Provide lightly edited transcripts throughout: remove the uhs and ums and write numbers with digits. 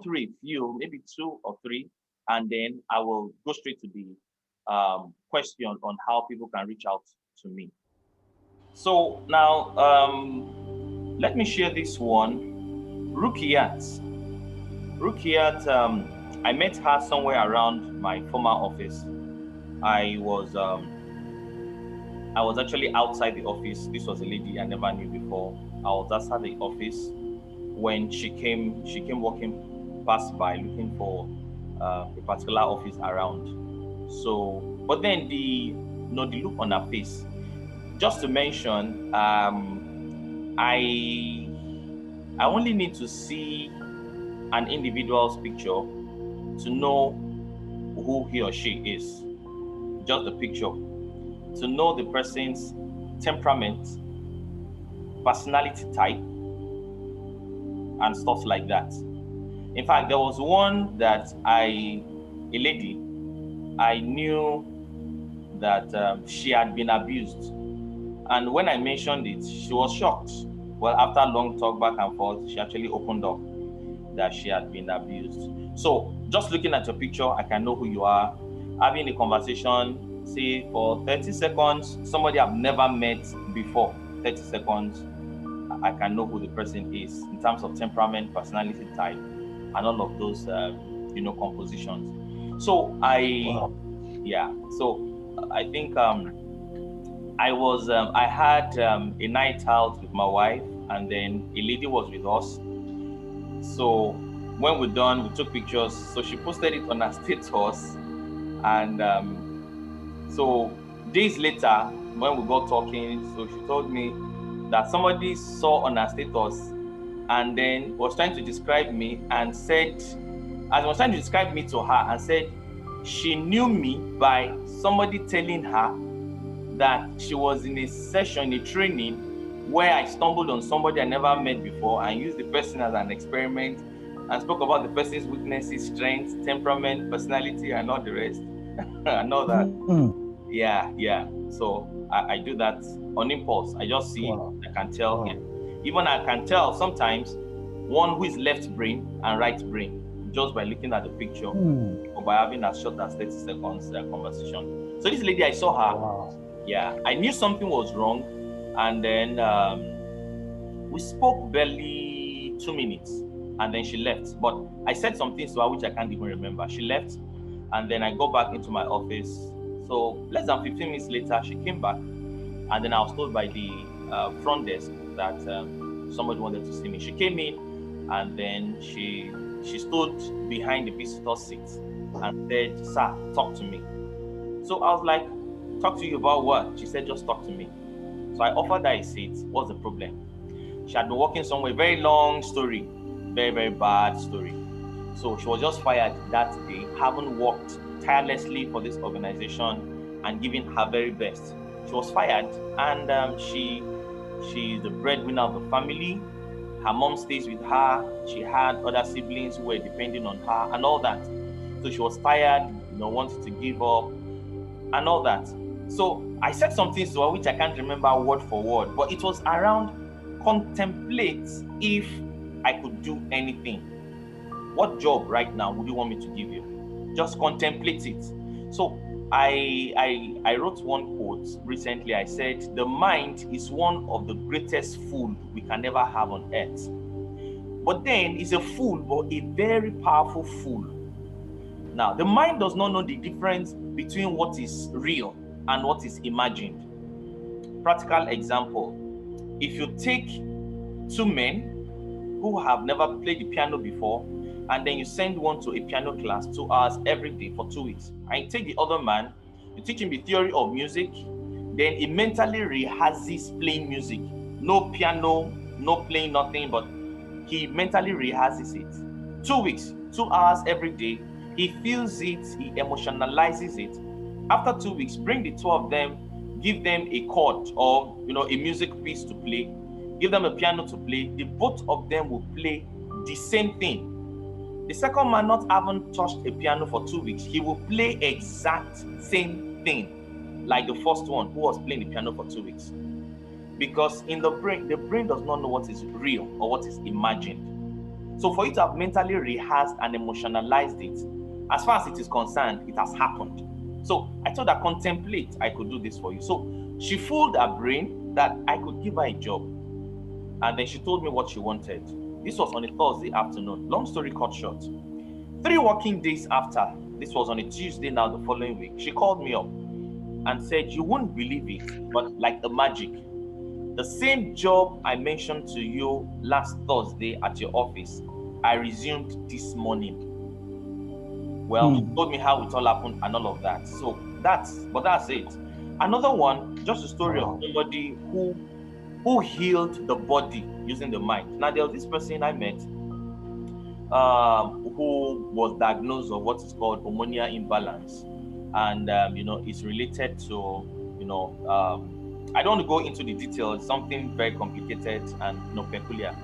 through a few, maybe two or three, and then I will go straight to the question on how people can reach out to me. So now, let me share this one. Rukiat. Rukiat, I met her somewhere around my former office. I was I was actually outside the office. This was a lady I never knew before. I was outside the office when she came. She came walking past by looking for a particular office around. So, but then the look on her face. Just to mention, I only need to see an individual's picture to know who he or she is. Just the picture. To know the person's temperament, personality type, and stuff like that. In fact, there was one that a lady, I knew that she had been abused. And when I mentioned it, she was shocked. Well, after a long talk back and forth, she actually opened up that she had been abused. So just looking at your picture, I can know who you are. Having a conversation, say for 30 seconds, somebody I've never met before, 30 seconds, I can know who the person is in terms of temperament, personality type, and all of those, compositions. So I think I had a night out with my wife, and then a lady was with us. So when we're done, we took pictures. So she posted it on her status, and so days later, when we got talking, so she told me that somebody saw on her status, and then was trying to describe me and said, as I was trying to describe me to her, and said she knew me by somebody telling her that she was in a session, a training, where I stumbled on somebody I never met before and used the person as an experiment and spoke about the person's weaknesses, strengths, temperament, personality, and all the rest. And all that. Yeah. So I do that on impulse. I just see, I can tell. Yeah. Even I can tell sometimes one who is left brain and right brain just by looking at the picture or by having as short as 30 seconds conversation. So this lady, I saw her. Yeah, I knew something was wrong, and then we spoke barely 2 minutes, and then she left. But I said some things to her which I can't even remember. She left, and then I go back into my office. So less than 15 minutes later, she came back, and then I was told by the front desk that somebody wanted to see me. She came in, and then she stood behind the visitor seat and said, "Sir, talk to me." So I was like, "Talk to you about what?" She said, "Just talk to me." So I offered her a seat. What's the problem? She had been working somewhere, very long story, very, very bad story. So she was just fired that day, having worked tirelessly for this organization and giving her very best. She was fired, and she's the breadwinner of the family. Her mom stays with her. She had other siblings who were depending on her and all that. So she was tired, wanted to give up and all that. So I said some things to her which I can't remember word for word, but it was around contemplate if I could do anything. What job right now would you want me to give you? Just contemplate it. So I wrote one quote recently. I said, "The mind is one of the greatest fool we can ever have on earth." But then it's a fool, but a very powerful fool. Now, the mind does not know the difference between what is real and what is imagined. Practical example. If you take two men who have never played the piano before, and then you send one to a piano class 2 hours every day for 2 weeks, and you take the other man, you teach him the theory of music, then he mentally rehearses playing music. No piano, no playing nothing, but he mentally rehearses it. 2 weeks, 2 hours every day. He feels it, he emotionalizes it. After 2 weeks, bring the two of them, give them a chord or a music piece to play, give them a piano to play. The both of them will play the same thing. The second man not having touched a piano for 2 weeks, he will play exact same thing like the first one who was playing the piano for 2 weeks. Because in the brain does not know what is real or what is imagined. So for you to have mentally rehearsed and emotionalized it, as far as it is concerned, it has happened. So I told her, contemplate, I could do this for you. So she fooled her brain that I could give her a job. And then she told me what she wanted. This was on a Thursday afternoon. Long story cut short. 3 working days after, this was on a Tuesday now the following week, she called me up and said, you won't believe it, but like the magic. The same job I mentioned to you last Thursday at your office, I resumed this morning. Well, she told me how it all happened and all of that. So that's it. Another one, just a story of somebody who healed the body using the mind. Now, there was this person I met who was diagnosed with what is called hormonal imbalance. And, it's related to, I don't want to go into the details, something very complicated and, peculiar.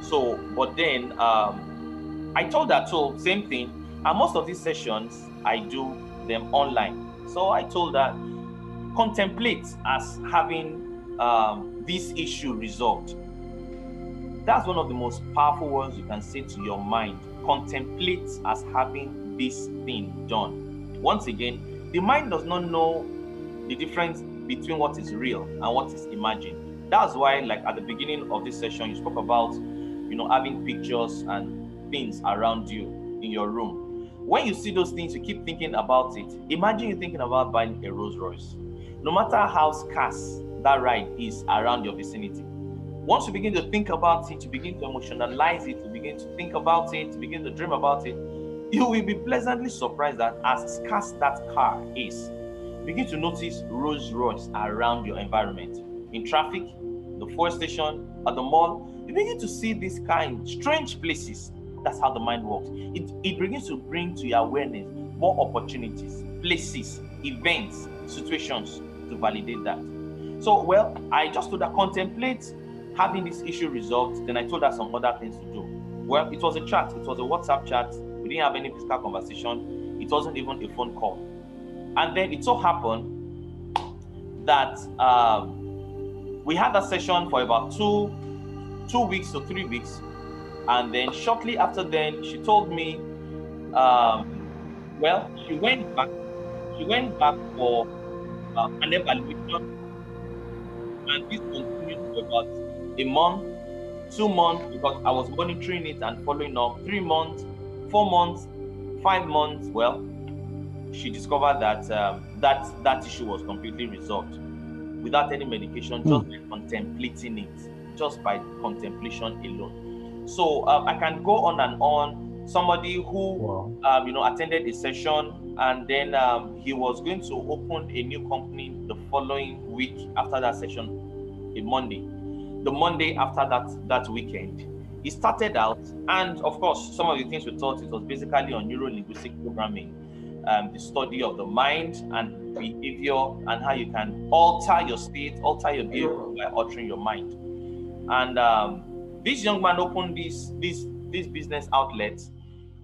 So, but then I told her, so same thing. And most of these sessions, I do them online. So I told her, contemplate as having this issue resolved. That's one of the most powerful words you can say to your mind. Contemplate as having this thing done. Once again, the mind does not know the difference between what is real and what is imagined. That's why, like at the beginning of this session, you spoke about, having pictures and things around you in your room. When you see those things, you keep thinking about it. Imagine you thinking about buying a Rolls Royce. No matter how scarce that ride is around your vicinity, once you begin to think about it, you begin to emotionalize it, you begin to think about it, you begin to dream about it, you will be pleasantly surprised that as scarce that car is, begin to notice Rolls Royce around your environment. In traffic, the fuel station, at the mall, you begin to see this car in strange places. That's how the mind works. It begins to bring to your awareness more opportunities, places, events, situations to validate that. So, well, I just told her, contemplate having this issue resolved. Then I told her some other things to do. Well, it was a chat. It was a WhatsApp chat. We didn't have any physical conversation. It wasn't even a phone call. And then it so happened that we had that session for about 2 weeks to 3 weeks. And then shortly after then, she told me, she went back. She went back for an evaluation, and this continued for about a month, 2 months, because I was monitoring it and following up. 3 months, 4 months, 5 months. Well, she discovered that that issue was completely resolved without any medication, just by contemplating it, just by contemplation alone. So I can go on and on. Somebody who attended a session, and then he was going to open a new company the following week after that session, a Monday. The Monday after that weekend, he started out, and of course, some of the things we taught, it was basically on neuro-linguistic programming, the study of the mind and behavior, and how you can alter your state, alter your behavior by altering your mind. And this young man opened this business outlet,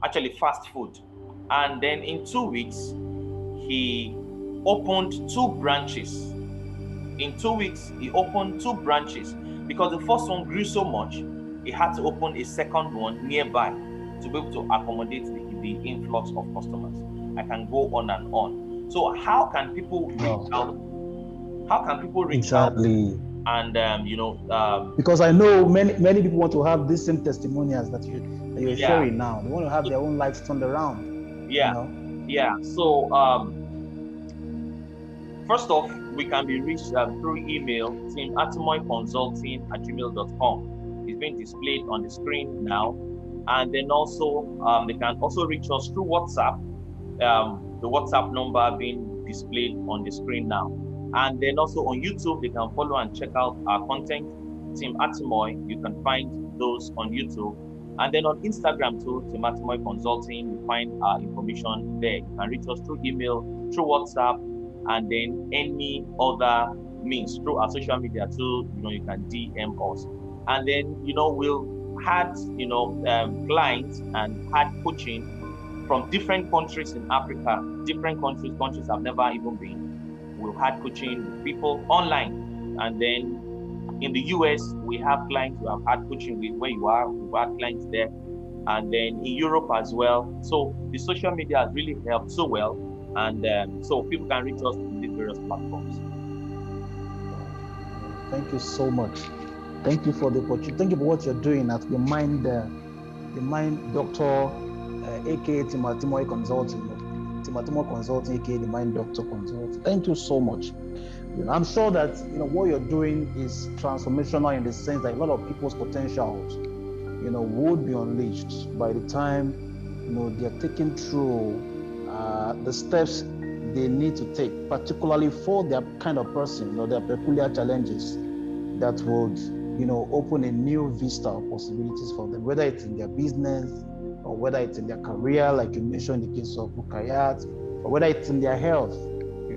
actually fast food. And then in 2 weeks, he opened 2 branches. In 2 weeks, he opened 2 branches because the first one grew so much, he had to open a second one nearby to be able to accommodate the influx of customers. I can go on and on. So how can people reach out? How can people reach out? And because I know many people want to have the same testimonials that you're sharing now. They want to have their own lives turned around. Yeah. So first off, we can be reached through email, Atimoe@gmail.com. It's being displayed on the screen now. And then also they can also reach us through WhatsApp, the WhatsApp number being displayed on the screen now. And then also on YouTube, they can follow and check out our content, Team Atimoe. You can find those on YouTube. And then on Instagram too, Team Atimoe Consulting, you find our information there. You can reach us through email, through WhatsApp, and then any other means through our social media too. You can DM us. And then, we'll had, clients and had coaching from different countries in Africa, different countries I've never even been. We've had coaching with people online. And then in the US, we have clients who have had coaching with where you are. We've had clients there. and then in Europe as well. So the social media has really helped so well, and so people can reach us in these various platforms. Thank you so much. Thank you for the opportunity. Thank you for what you're doing at the Mind Doctor, aka Atimoe Consulting, Atimoe Consulting, aka the Mind Doctor Consulting. Thank you so much. I'm sure that what you're doing is transformational in the sense that a lot of people's potentials, would be unleashed by the time they're taken through the steps they need to take, particularly for their kind of person, their peculiar challenges that would, open a new vista of possibilities for them, whether it's in their business or whether it's in their career, like you mentioned in the case of Bukayat, or whether it's in their health,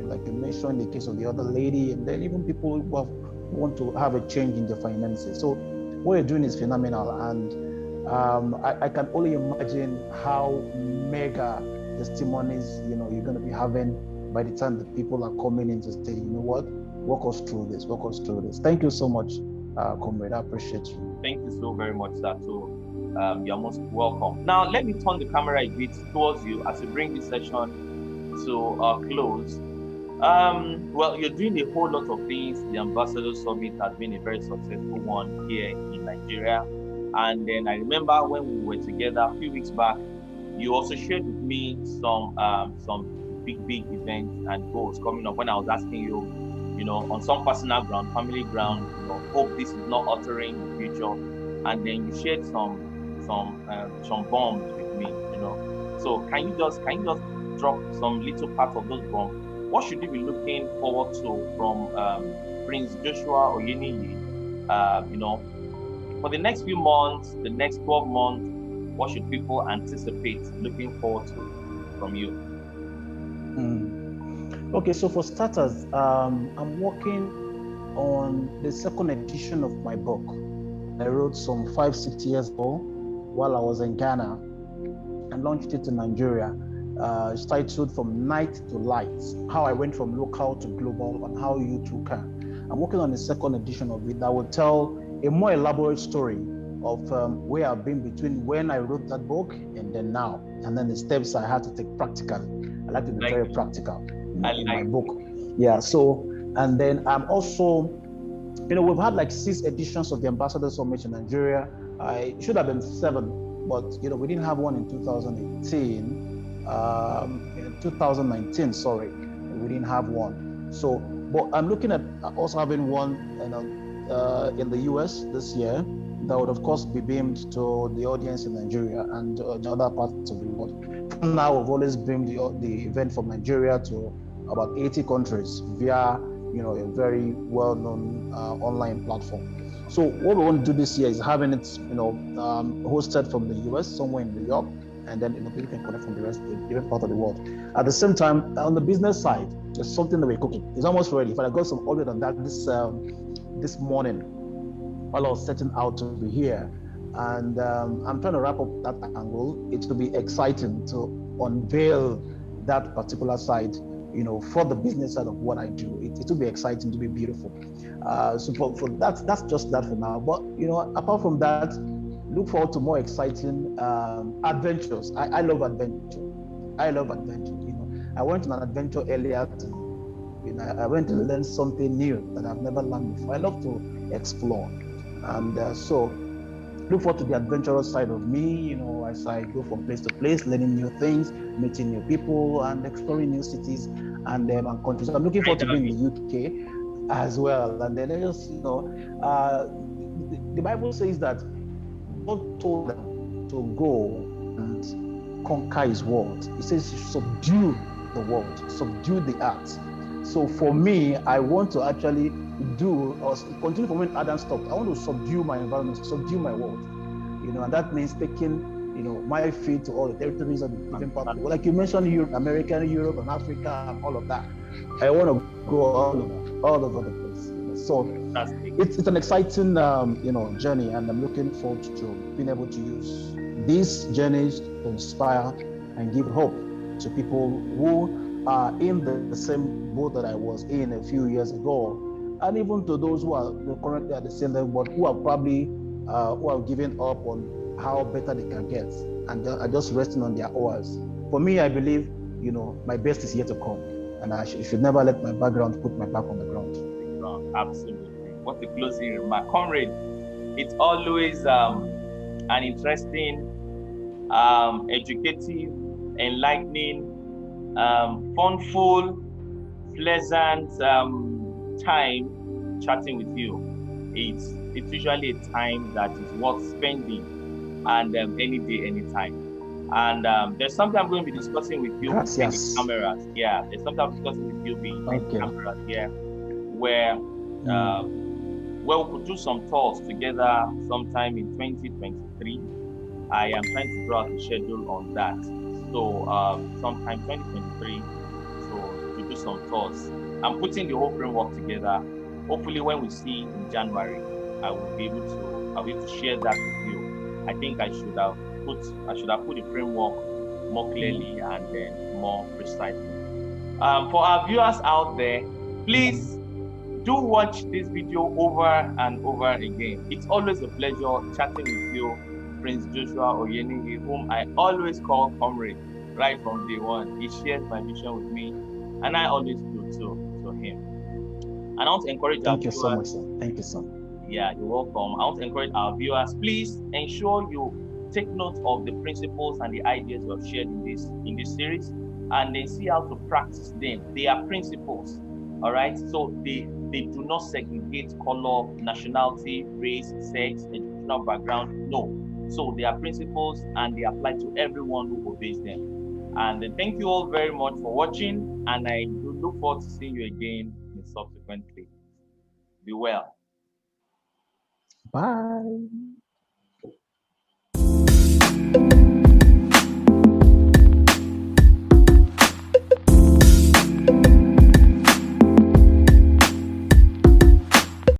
like you mentioned in the case of the other lady, and then even people who want to have a change in their finances. So what you're doing is phenomenal, and I can only imagine how mega testimonies you're going to be having by the time the people are coming in to say, walk us through this. Thank you so much, comrade. I appreciate you. Thank you so very much, sir. So you're most welcome. Now let me turn the camera a bit towards you as we bring this session to a close. Well, you're doing a whole lot of things. The Ambassador Summit has been a very successful one here in Nigeria. And then I remember when we were together a few weeks back, you also shared with me some big events and goals coming up. When I was asking you, on some personal ground, family ground, hope this is not altering the future. And then you shared some bombs with me, So can you just drop some little part of those bombs? What should you be looking forward to from Prince Joshua Oyeniyi? For the next few months, the next 12 months, what should people anticipate looking forward to from you? Okay, so for starters, I'm working on the second edition of my book. I wrote some 5-6 years ago while I was in Ghana and launched it in Nigeria. It's titled From Night to Light, how I went from local to global and how you too can. I'm working on the second edition of it that will tell a more elaborate story of where I've been between when I wrote that book and then now, and then the steps I had to take practically. I like to be very practical in my book. Yeah, so, and then I'm also, we've had like 6 editions of the Ambassador Summit in Nigeria. It should have been 7, but we didn't have one in 2018. 2019, sorry, we didn't have one. So, but I'm looking at also having one in the US this year that would of course be beamed to the audience in Nigeria and the other parts of the world. Now we've always beamed the event from Nigeria to about 80 countries via a very well-known online platform. So what we want to do this year is having it hosted from the US, somewhere in New York, and then people can connect from the rest of the different part of the world. At the same time, on the business side, there's something that we're cooking. It's almost ready. But I got some audio on that this morning while I was setting out to be here, and I'm trying to wrap up that angle. It will be exciting to unveil that particular side, for the business side of what I do. It will be exciting, to be beautiful. So for that's just that for now. But apart from that, look forward to more exciting adventures. I love adventure. I went on an adventure earlier. I went to learn something new that I've never learned before. I love to explore, and so look forward to the adventurous side of me. As I go from place to place, learning new things, meeting new people, and exploring new cities and countries. I'm looking forward to being in the UK as well. And then the Bible says that God told them to go and conquer His world. He says, subdue the world, subdue the earth. So for me, I want to actually continue from when Adam stopped. I want to subdue my environment, subdue my world. And that means taking, my feet to all the territories of the different parts of the world. Like you mentioned, Europe, America, Europe, and Africa, and all of that. I want to go all over the place. So it's an exciting, journey, and I'm looking forward to being able to use these journeys to inspire and give hope to people who are in the same boat that I was in a few years ago, and even to those who are currently at the same level, but who are probably who have given up on how better they can get, and are just resting on their oars. For me, I believe, my best is yet to come, and I should never let my background put my back on the ground. Absolutely. What a closing remark, comrade. It's always an interesting, educative, enlightening, funful, pleasant time chatting with you. It's usually a time that is worth spending, and any day, anytime. And there's something I'm going to be discussing with you behind the Gracias. cameras. Yeah, there's something I'm discussing with you behind the Okay. cameras here, where we could do some tours together sometime in 2023. I am trying to draw out a schedule on that. So sometime 2023, so to do some tours. I'm putting the whole framework together. Hopefully, when we see in January, I'll be able to share that with you. I think I should have put the framework more clearly and then more precisely. For our viewers out there, please do watch this video over and over again. It's always a pleasure chatting with you, Prince Joshua Oyeniyi, whom I always call comrade right from day one. He shares my vision with me, and I always do too to him. And I want to encourage our Thank you viewers. so much, sir. Thank you, sir. Yeah, you're welcome. I want to encourage our viewers. Please ensure you take note of the principles and the ideas we have shared in this series, and then see how to practice them. They are principles, all right? So they do not segregate color, nationality, race, sex, educational background. No. So they are principles and they apply to everyone who obeys them. And then thank you all very much for watching, and I do look forward to seeing you again in subsequent clips. Be well. Bye.